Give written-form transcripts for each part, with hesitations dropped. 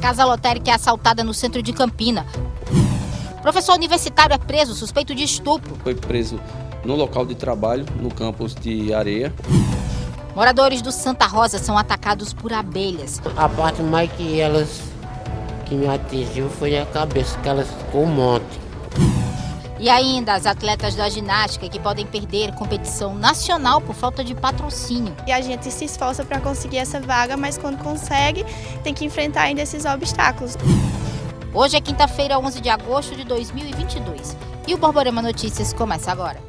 Casa lotérica é assaltada no centro de Campina. Professor universitário é preso, suspeito de estupro. Foi preso no local de trabalho, no campus de Areia. Moradores do Santa Rosa são atacados por abelhas. A parte mais que me atingiu foi a cabeça, que elas ficou um monte. E ainda as atletas da ginástica que podem perder competição nacional por falta de patrocínio. E a gente se esforça para conseguir essa vaga, mas quando consegue, tem que enfrentar ainda esses obstáculos. Hoje é quinta-feira, 11 de agosto de 2022. E o Borborema Notícias começa agora.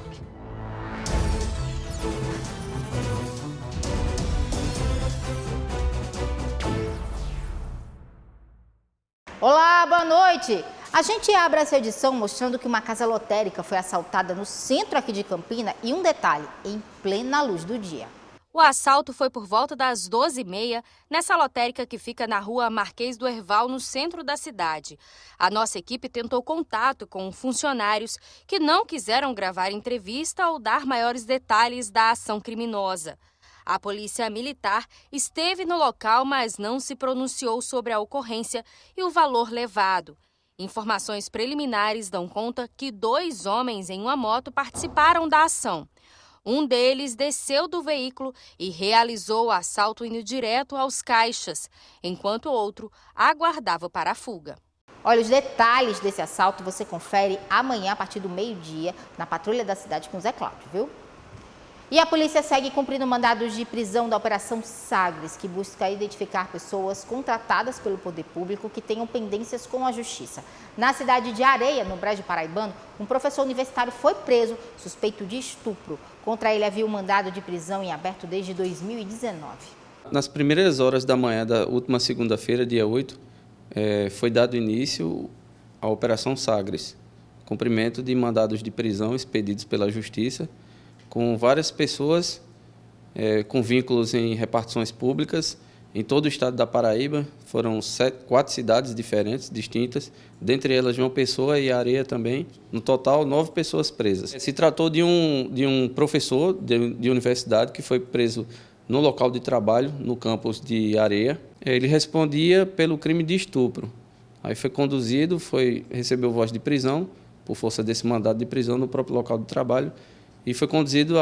Olá, boa noite! A gente abre essa edição mostrando que uma casa lotérica foi assaltada no centro aqui de Campina e um detalhe, em plena luz do dia. O assalto foi por volta das 12h30, nessa lotérica que fica na rua Marquês do Herval, no centro da cidade. A nossa equipe tentou contato com funcionários que não quiseram gravar entrevista ou dar maiores detalhes da ação criminosa. A polícia militar esteve no local, mas não se pronunciou sobre a ocorrência e o valor levado. Informações preliminares dão conta que 2 homens em uma moto participaram da ação. Um deles desceu do veículo e realizou o assalto indo direto aos caixas, enquanto o outro aguardava para a fuga. Olha, os detalhes desse assalto você confere amanhã a partir do meio-dia na Patrulha da Cidade com o Zé Cláudio, viu? E a polícia segue cumprindo mandados de prisão da Operação Sagres, que busca identificar pessoas contratadas pelo poder público que tenham pendências com a justiça. Na cidade de Areia, no Brejo Paraibano, um professor universitário foi preso, suspeito de estupro. Contra ele havia um mandado de prisão em aberto desde 2019. Nas primeiras horas da manhã da última segunda-feira, dia 8, foi dado início à Operação Sagres, cumprimento de mandados de prisão expedidos pela Justiça, com várias pessoas com vínculos em repartições públicas em todo o estado da Paraíba. Foram 4 cidades diferentes, distintas, dentre elas João Pessoa e Areia também. No total, 9 pessoas presas. Se tratou de um professor de universidade que foi preso no local de trabalho, no campus de Areia. Ele respondia pelo crime de estupro. Aí foi conduzido, recebeu voz de prisão, por força desse mandado de prisão no próprio local de trabalho, e foi conduzido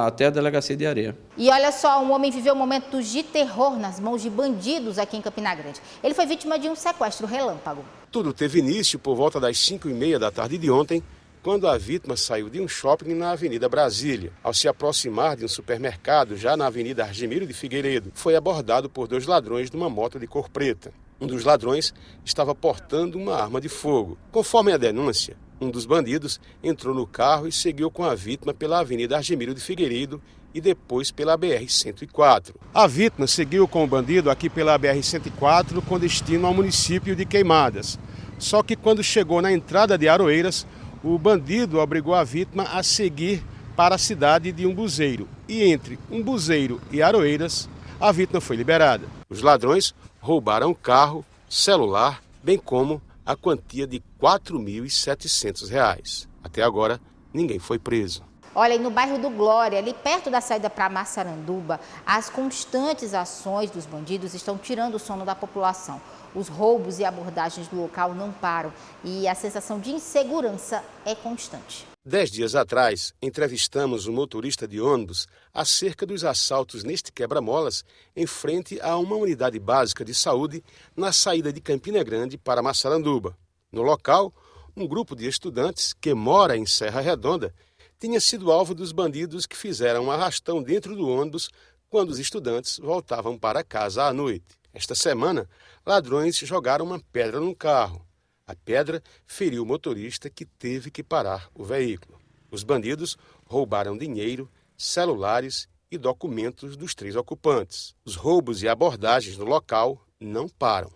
até a delegacia de Areia. E olha só, um homem viveu momentos de terror nas mãos de bandidos aqui em Campina Grande. Ele foi vítima de um sequestro relâmpago. Tudo teve início por volta das 5h30 da tarde de ontem, quando a vítima saiu de um shopping na Avenida Brasília. Ao se aproximar de um supermercado, já na Avenida Argemiro de Figueiredo, foi abordado por 2 ladrões numa moto de cor preta. Um dos ladrões estava portando uma arma de fogo. Conforme a denúncia, um dos bandidos entrou no carro e seguiu com a vítima pela Avenida Argemiro de Figueiredo e depois pela BR-104. A vítima seguiu com o bandido aqui pela BR-104 com destino ao município de Queimadas. Só que quando chegou na entrada de Aroeiras, o bandido obrigou a vítima a seguir para a cidade de Umbuzeiro. E entre Umbuzeiro e Aroeiras, a vítima foi liberada. Os ladrões roubaram carro, celular, bem como a quantia de R$ 4.700. Até agora, ninguém foi preso. Olha, e no bairro do Glória, ali perto da saída para Massaranduba, as constantes ações dos bandidos estão tirando o sono da população. Os roubos e abordagens do local não param e a sensação de insegurança é constante. 10 dias atrás, entrevistamos um motorista de ônibus acerca dos assaltos neste quebra-molas em frente a uma unidade básica de saúde na saída de Campina Grande para Massaranduba. No local, um grupo de estudantes que mora em Serra Redonda tinha sido alvo dos bandidos que fizeram um arrastão dentro do ônibus quando os estudantes voltavam para casa à noite. Esta semana, ladrões jogaram uma pedra no carro. A pedra feriu o motorista, que teve que parar o veículo. Os bandidos roubaram dinheiro, celulares e documentos dos 3 ocupantes. Os roubos e abordagens no local não param.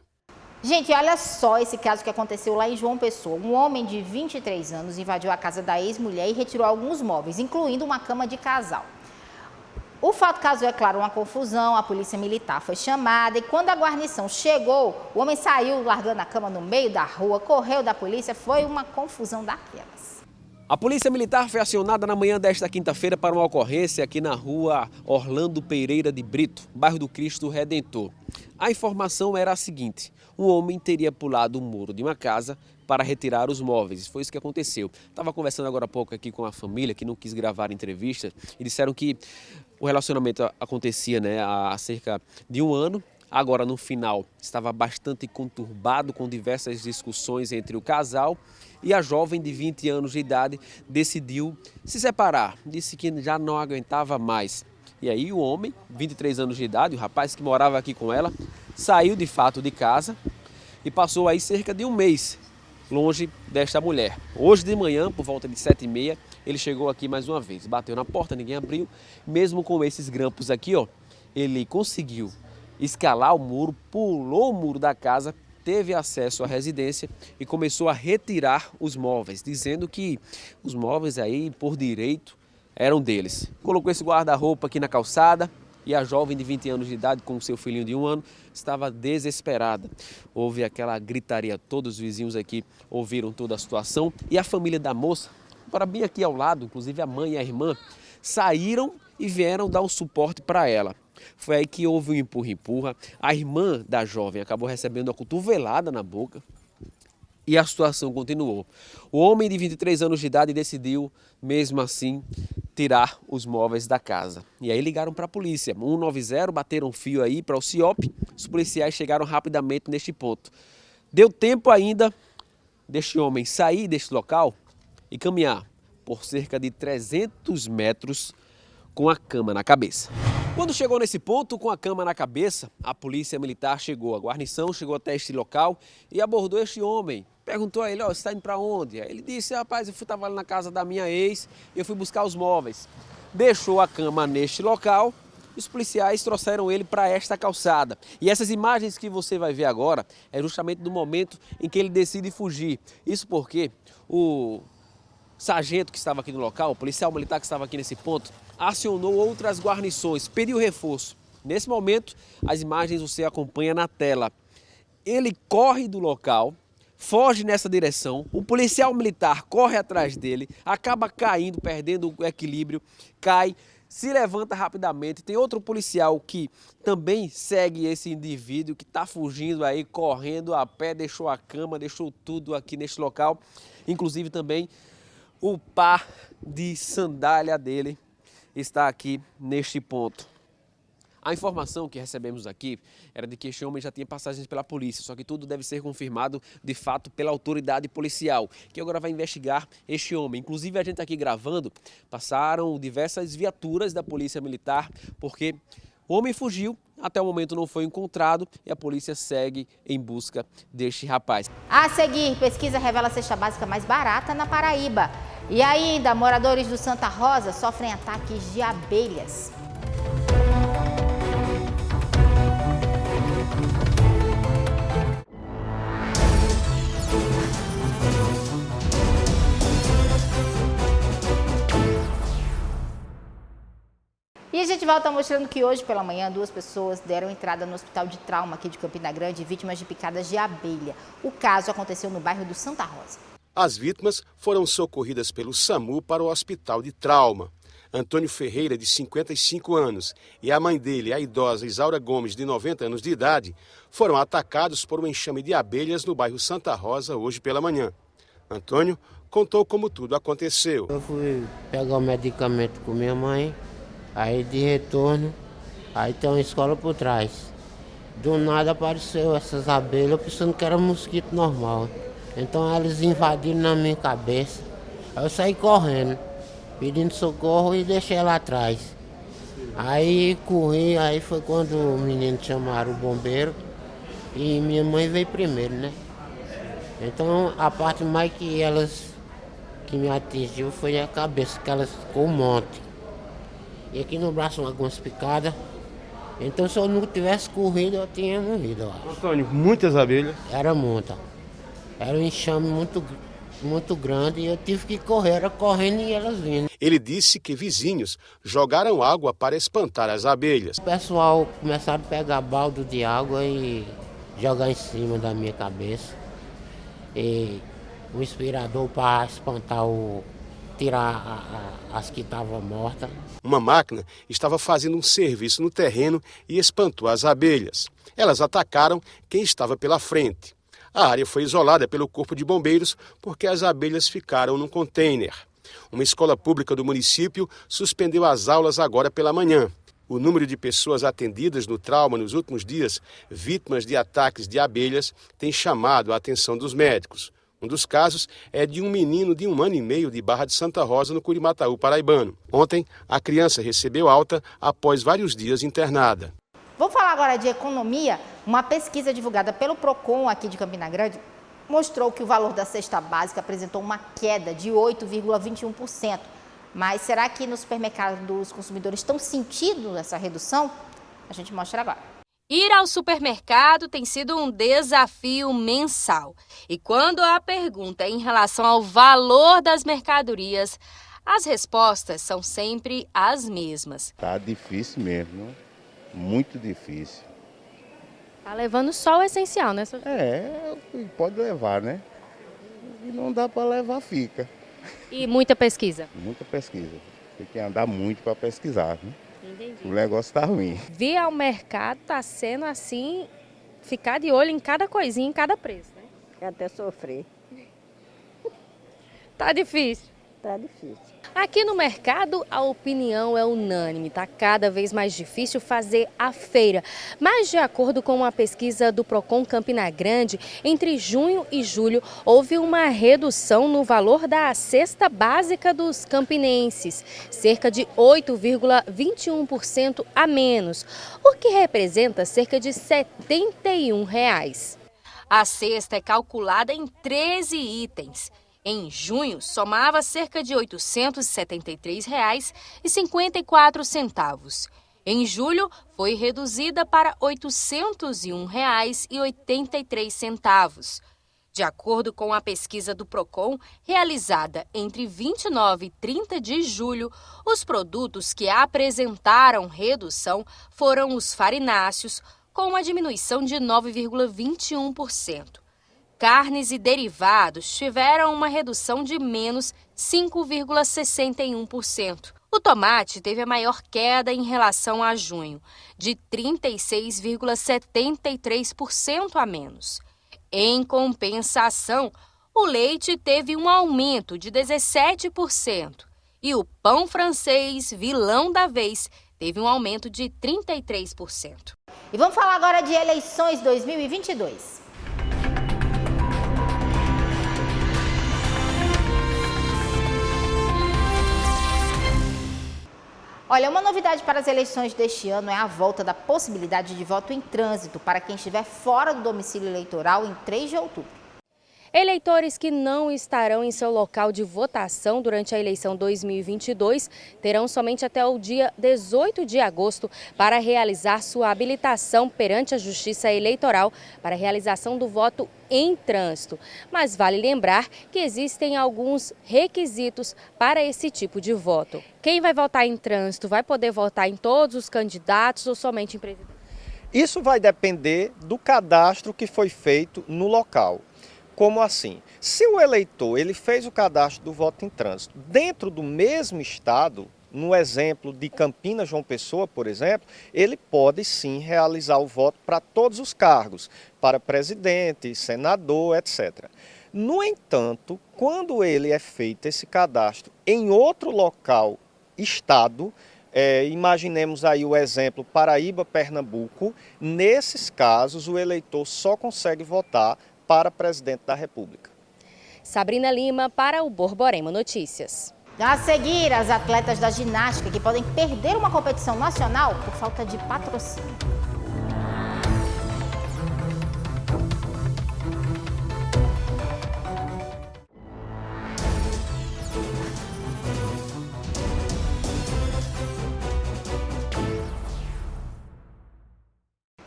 Gente, olha só esse caso que aconteceu lá em João Pessoa. Um homem de 23 anos invadiu a casa da ex-mulher e retirou alguns móveis, incluindo uma cama de casal. O fato causou, é claro, uma confusão. A polícia militar foi chamada e quando a guarnição chegou, o homem saiu largando a cama no meio da rua, correu da polícia, foi uma confusão daquelas. A Polícia Militar foi acionada na manhã desta quinta-feira para uma ocorrência aqui na rua Orlando Pereira de Brito, bairro do Cristo Redentor. A informação era a seguinte: um homem teria pulado o muro de uma casa para retirar os móveis. Foi isso que aconteceu. Estava conversando agora há pouco aqui com a família que não quis gravar entrevista e disseram que o relacionamento acontecia há cerca de um ano. Agora, no final, estava bastante conturbado, com diversas discussões entre o casal, e a jovem de 20 anos de idade decidiu se separar. Disse que já não aguentava mais. E aí o homem, 23 anos de idade, o rapaz que morava aqui com ela, saiu de fato de casa e passou aí cerca de um mês longe desta mulher. Hoje de manhã, por volta de 7h30, ele chegou aqui mais uma vez. Bateu na porta, ninguém abriu. Mesmo com esses grampos aqui, ele conseguiu escalar o muro, pulou o muro da casa, teve acesso à residência e começou a retirar os móveis, dizendo que os móveis aí, por direito, eram deles. Colocou esse guarda-roupa aqui na calçada e a jovem de 20 anos de idade, com o seu filhinho de 1 ano, estava desesperada. Houve aquela gritaria, todos os vizinhos aqui ouviram toda a situação e a família da moça, para bem aqui ao lado, inclusive a mãe e a irmã, saíram e vieram dar um suporte para ela. Foi aí que houve um empurra-empurra. A irmã da jovem acabou recebendo uma cotovelada na boca e a situação continuou. O homem de 23 anos de idade decidiu, mesmo assim, tirar os móveis da casa. E aí ligaram para a polícia. 190, bateram fio aí para o CIOP. Os policiais chegaram rapidamente neste ponto. Deu tempo ainda deste homem sair deste local e caminhar por cerca de 300 metros com a cama na cabeça. Quando chegou nesse ponto, com a cama na cabeça, a polícia militar chegou, a guarnição chegou até este local e abordou este homem. Perguntou a ele: você está indo para onde? Aí ele disse: rapaz, eu estava ali na casa da minha ex e eu fui buscar os móveis. Deixou a cama neste local, os policiais trouxeram ele para esta calçada. E essas imagens que você vai ver agora é justamente do momento em que ele decide fugir. Isso porque o sargento que estava aqui no local, o policial militar que estava aqui nesse ponto, acionou outras guarnições, pediu reforço. Nesse momento, as imagens você acompanha na tela. Ele corre do local, foge nessa direção, o policial militar corre atrás dele, acaba caindo, perdendo o equilíbrio, cai, se levanta rapidamente. Tem outro policial que também segue esse indivíduo que está fugindo aí, correndo a pé, deixou a cama, deixou tudo aqui neste local, inclusive também o par de sandália dele está aqui neste ponto. A informação que recebemos aqui era de que este homem já tinha passagens pela polícia, só que tudo deve ser confirmado de fato pela autoridade policial, que agora vai investigar este homem. Inclusive a gente aqui gravando, passaram diversas viaturas da polícia militar, porque o homem fugiu, até o momento não foi encontrado e a polícia segue em busca deste rapaz. A seguir, pesquisa revela a cesta básica mais barata na Paraíba. E ainda, moradores do Santa Rosa sofrem ataques de abelhas. E a gente volta mostrando que hoje pela manhã 2 pessoas deram entrada no hospital de trauma aqui de Campina Grande, vítimas de picadas de abelha. O caso aconteceu no bairro do Santa Rosa. As vítimas foram socorridas pelo SAMU para o hospital de trauma. Antônio Ferreira, de 55 anos, e a mãe dele, a idosa Isaura Gomes, de 90 anos de idade, foram atacados por um enxame de abelhas no bairro Santa Rosa hoje pela manhã. Antônio contou como tudo aconteceu. Eu fui pegar o medicamento com minha mãe, aí de retorno, aí tem uma escola por trás. Do nada apareceu essas abelhas, pensando que era mosquito normal. Então eles invadiram na minha cabeça. Aí eu saí correndo, pedindo socorro e deixei lá atrás. Aí corri, aí foi quando o menino chamaram o bombeiro e minha mãe veio primeiro, né? Então a parte mais que me atingiu foi a cabeça, que elas ficou um monte. E aqui no braço algumas picadas. Então se eu não tivesse corrido eu tinha morrido, eu acho. Antônio, muitas abelhas? Era muita. Era um enxame muito grande e eu tive que correr, era correndo e elas vindo. Ele disse que vizinhos jogaram água para espantar as abelhas. O pessoal começaram a pegar balde de água e jogar em cima da minha cabeça. E o inspirador para espantar tirar as que estavam mortas. Uma máquina estava fazendo um serviço no terreno e espantou as abelhas. Elas atacaram quem estava pela frente. A área foi isolada pelo Corpo de Bombeiros porque as abelhas ficaram num container. Uma escola pública do município suspendeu as aulas agora pela manhã. O número de pessoas atendidas no trauma nos últimos dias, vítimas de ataques de abelhas, tem chamado a atenção dos médicos. Um dos casos é de um menino de 1 ano e meio de Barra de Santa Rosa, no Curimataú, paraibano. Ontem, a criança recebeu alta após vários dias internada. Vamos falar agora de economia. Uma pesquisa divulgada pelo Procon aqui de Campina Grande mostrou que o valor da cesta básica apresentou uma queda de 8,21%. Mas será que nos supermercados os consumidores estão sentindo essa redução? A gente mostra agora. Ir ao supermercado tem sido um desafio mensal. E quando a pergunta é em relação ao valor das mercadorias, as respostas são sempre as mesmas. Tá difícil mesmo, muito difícil. Tá levando só o essencial, né? Pode levar, né? E não dá para levar, fica. E muita pesquisa? Muita pesquisa. Tem que andar muito para pesquisar, né? Entendi. O negócio tá ruim. Vir ao mercado tá sendo assim, ficar de olho em cada coisinha, em cada preço, né? Até sofrer. Tá difícil. Tá difícil. Aqui no mercado, a opinião é unânime. Tá cada vez mais difícil fazer a feira. Mas, de acordo com uma pesquisa do Procon Campina Grande, entre junho e julho, houve uma redução no valor da cesta básica dos campinenses, cerca de 8,21% a menos, o que representa cerca de R$ 71. A cesta é calculada em 13 itens. Em junho, somava cerca de R$ 873,54. Em julho, foi reduzida para R$ 801,83. De acordo com a pesquisa do Procon, realizada entre 29 e 30 de julho, os produtos que apresentaram redução foram os farináceos, com uma diminuição de 9,21%. Carnes e derivados tiveram uma redução de menos 5,61%. O tomate teve a maior queda em relação a junho, de 36,73% a menos. Em compensação, o leite teve um aumento de 17% e o pão francês, vilão da vez, teve um aumento de 33%. E vamos falar agora de eleições 2022. Olha, uma novidade para as eleições deste ano é a volta da possibilidade de voto em trânsito para quem estiver fora do domicílio eleitoral em 3 de outubro. Eleitores que não estarão em seu local de votação durante a eleição 2022 terão somente até o dia 18 de agosto para realizar sua habilitação perante a Justiça Eleitoral para a realização do voto em trânsito. Mas vale lembrar que existem alguns requisitos para esse tipo de voto. Quem vai votar em trânsito vai poder votar em todos os candidatos ou somente em presidente? Isso vai depender do cadastro que foi feito no local. Como assim? Se o eleitor ele fez o cadastro do voto em trânsito dentro do mesmo estado, no exemplo de Campinas, João Pessoa, por exemplo, ele pode sim realizar o voto para todos os cargos, para presidente, senador, etc. No entanto, quando ele é feito esse cadastro em outro local, estado, imaginemos aí o exemplo Paraíba, Pernambuco, nesses casos o eleitor só consegue votar para presidente da República. Sabrina Lima para o Borborema Notícias. A seguir, as atletas da ginástica que podem perder uma competição nacional por falta de patrocínio.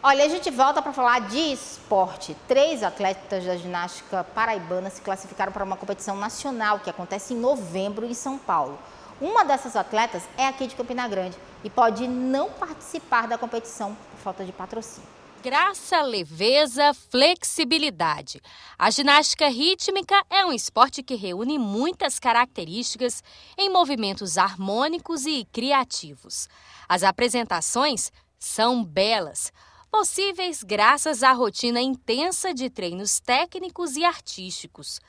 Olha, a gente volta para falar de esporte. 3 atletas da ginástica paraibana se classificaram para uma competição nacional que acontece em novembro em São Paulo. Uma dessas atletas é aqui de Campina Grande e pode não participar da competição por falta de patrocínio. Graça, leveza, flexibilidade. A ginástica rítmica é um esporte que reúne muitas características em movimentos harmônicos e criativos. As apresentações são belas, possíveis graças à rotina intensa de treinos técnicos e artísticos.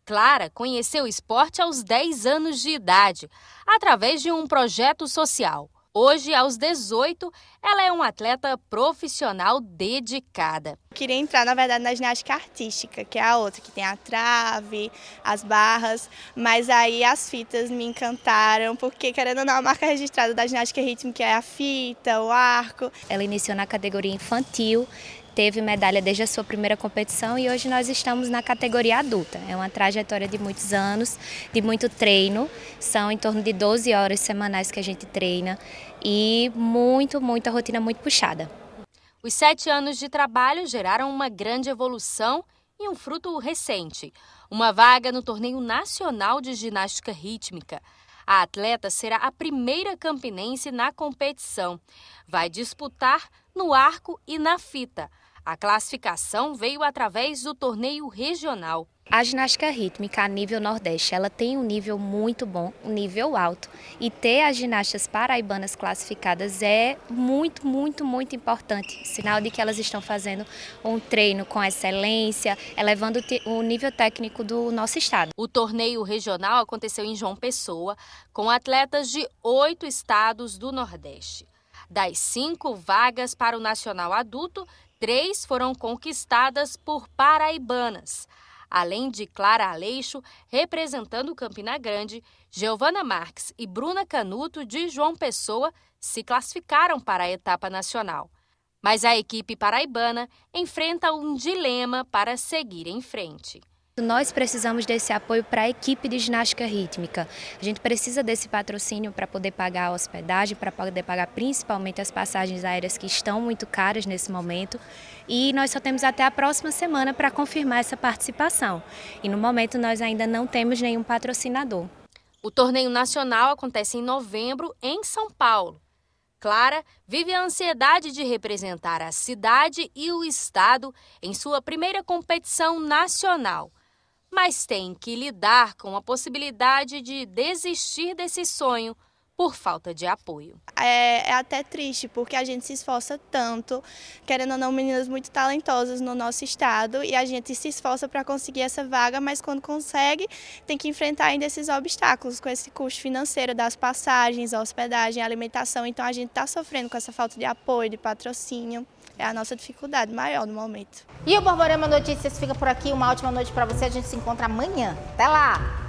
Clara conheceu o esporte aos 10 anos de idade, através de um projeto social. Hoje, aos 18, ela é uma atleta profissional dedicada. Queria entrar, na verdade, na ginástica artística, que é a outra, que tem a trave, as barras, mas aí as fitas me encantaram, porque, querendo ou não, a marca registrada da ginástica rítmica é a fita, o arco. Ela iniciou na categoria infantil, teve medalha desde a sua primeira competição e hoje nós estamos na categoria adulta. É uma trajetória de muitos anos, de muito treino, são em torno de 12 horas semanais que a gente treina e muita rotina muito puxada. Os 7 anos de trabalho geraram uma grande evolução e um fruto recente, uma vaga no Torneio Nacional de Ginástica Rítmica. A atleta será a primeira campinense na competição. Vai disputar no arco e na fita. A classificação veio através do torneio regional. A ginástica rítmica a nível Nordeste, ela tem um nível muito bom, um nível alto. E ter as ginastas paraibanas classificadas é muito importante. Sinal de que elas estão fazendo um treino com excelência, elevando o nível técnico do nosso estado. O torneio regional aconteceu em João Pessoa, com atletas de 8 estados do Nordeste. Das 5 vagas para o Nacional Adulto, 3 foram conquistadas por paraibanas. Além de Clara Aleixo, representando Campina Grande, Giovana Marques e Bruna Canuto, de João Pessoa, se classificaram para a etapa nacional. Mas a equipe paraibana enfrenta um dilema para seguir em frente. Nós precisamos desse apoio para a equipe de ginástica rítmica. A gente precisa desse patrocínio para poder pagar a hospedagem, para poder pagar principalmente as passagens aéreas que estão muito caras nesse momento. E nós só temos até a próxima semana para confirmar essa participação. E no momento nós ainda não temos nenhum patrocinador. O torneio nacional acontece em novembro em São Paulo. Clara vive a ansiedade de representar a cidade e o estado em sua primeira competição nacional. Mas tem que lidar com a possibilidade de desistir desse sonho por falta de apoio. É até triste, porque a gente se esforça tanto, querendo ou não, meninas muito talentosas no nosso estado, e a gente se esforça para conseguir essa vaga, mas quando consegue, tem que enfrentar ainda esses obstáculos, com esse custo financeiro das passagens, a hospedagem, a alimentação. Então a gente está sofrendo com essa falta de apoio, de patrocínio. É a nossa dificuldade maior no momento. E o Borborema Notícias fica por aqui. Uma ótima noite para você. A gente se encontra amanhã. Até lá!